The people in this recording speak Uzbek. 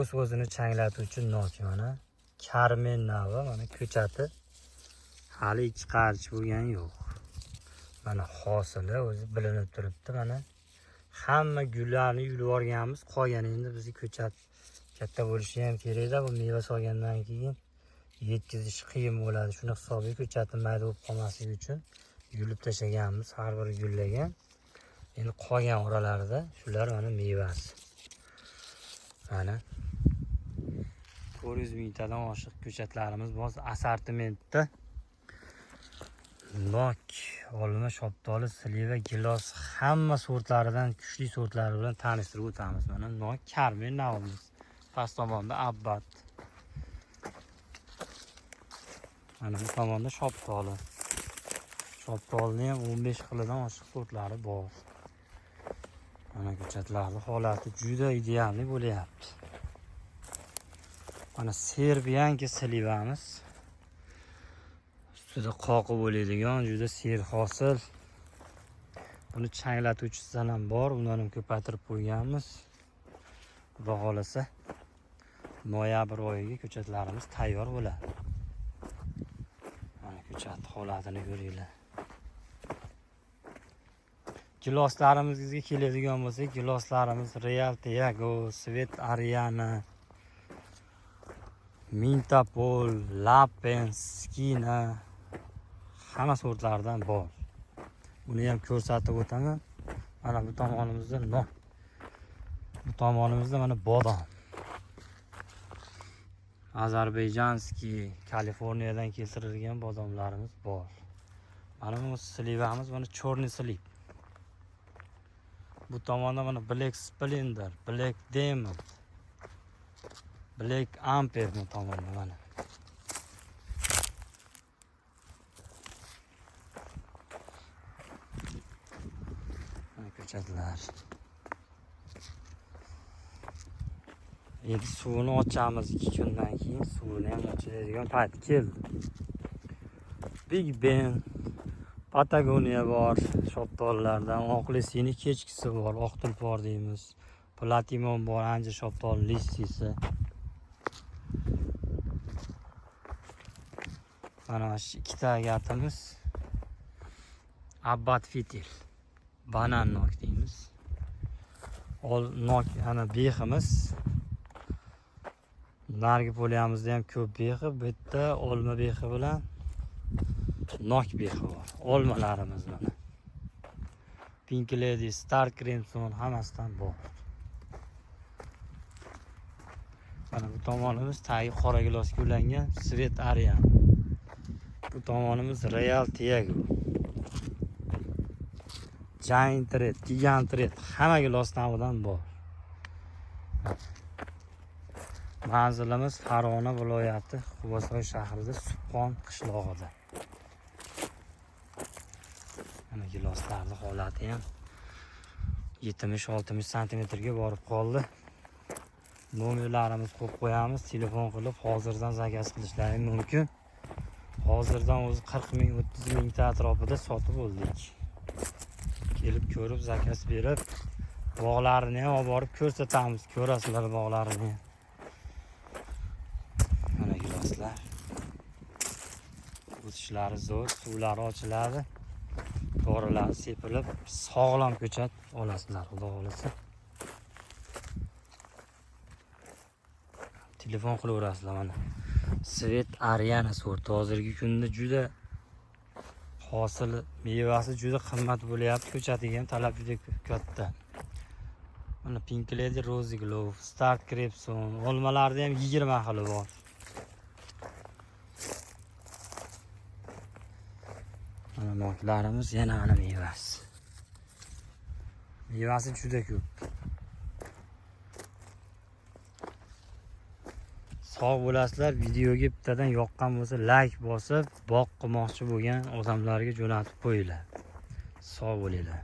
O'z-o'zini changlatuvchi nok mana Karmen navi mana ko'chati hali ikki qarich bo'lgani yo'q. Mana hosili o'zi bilinib turibdi mana. Hamma gullarni yulib yuborganmiz, qolgan endi bizning ko'chat katta bo'lishi ham kerak-da, bu meva solgandan keyin yetkazish qiyin bo'ladi. Shuni hisobiga ko'chatni mayda bo'lib qolmasligi uchun yulib tashlaganmiz har bir gullagan. Endi qolgan oralarida shular mana mevasi. Mana 400 mingtadan oshiq ko'chatlarimiz bor assortimentda. Nok, olma, shoptoli, sliva, gilos hamma sortlaridan, kuchli sortlari bilan tanishtirib o'tamiz. Mana nok Karmen navimiz. Past tomonda abbat. Mana bu tomonda shoptoli. Shoptolni ham 15 xilidan oshiq sortlari bor. Mana ko'chatlarning holati juda idealni bo'lyapti. Mana Serbiyanki slivamiz. Ustida qoqib bo'ladigan juda serhosil. Buni changlatuvchisidan ham bor, undan ham ko'paytirib qo'yganmiz. Xudo xolasa noyabr oyiga ko'chatlarimiz tayyor bo'ladi. Mana ko'chat holatini ko'ringlar. Giloslarimizga keladigan bo'lsak, giloslarimiz Real Tiago, Svet Ariana, Mintapol, Lapen, Skina hamma sortlardan bor. Buni ham ko'rsatib o'taman. Mana bu tomonimizda nok. Bu tomonimizda mana bodom. Ozarbayjonskiy, Kaliforniyadan keltirilgan bodomlarimiz bor. Mana bu slivamiz mana chorniy sliv. Bu tomonda mana Black Splendor, Black Diamond, Black Ampere bu tomonda mana. Ko'chatlar. Endi suvini ochamiz 2 kundan keyin, suvini ham ochadigan payt keldi. Big Ben, Patagonia bor, shoptollardan, oqlisini kechkisi bor, oq tulpor deymiz. Platimon bor, ancha shoptol listisi. Mana shu ikkita gatimiz Abbat Fitil. Banan nok deymiz. Nok ana beximiz. Nargi poliyamizda ham ko'p bexi, bu yerda olma bexi bilan nok bexi bor. Olmalarimiz mana. Pink Lady, Star Crimson hammasidan bor. Mana bu tomonimiz tagi qora gilosga ulangan Svet Ariana. Bu tomonimiz Real Tiago. Giant Red, Gigant Red hamma gilos navidan bor. Manzilimiz Farg'ona viloyati Quvasoy shahrida Subxon qishlog'ida. Mana giloslarning holati ham 70-60 sm ga borib qoldi. Nomerlarimiz qo'yib qo'yamiz, telefon qilib hozirdan zakaz qilishlaring mumkin. Hozirdan o'zi 40 ming, 30 mingta atrofida sotib oldik. Kelib ko'rib zakaz berib, bog'larini ham olib borib ko'rsatamiz, ko'rasizlar bog'larini. Mana giloslar. O'tishlari zo'r, suvlari ochiladi. To'g'rilari sepilib, sog'lom ko'chat olasizlar, xudo xolasa. Telefon qilaverasizlar mana. Svet Ariana sorti hozirgi kunda juda hosil, mevasi juda qimmat bo'lyapti. Ko'chatiga ham talab juda katta. Mana Pink Lady, Rose Glow, Star Crimson, olmalarda ham 20 xili bor. Mana noklarimiz yana ana mevasi. Mevasi juda ko'p. Sog' bo'lasizlar. Videoga bittadan yoqqan bo'lsa like bosib, boq qilmoqchi bo'lgan odamlarga jo'natib qo'yinglar. Sog' bo'linglar.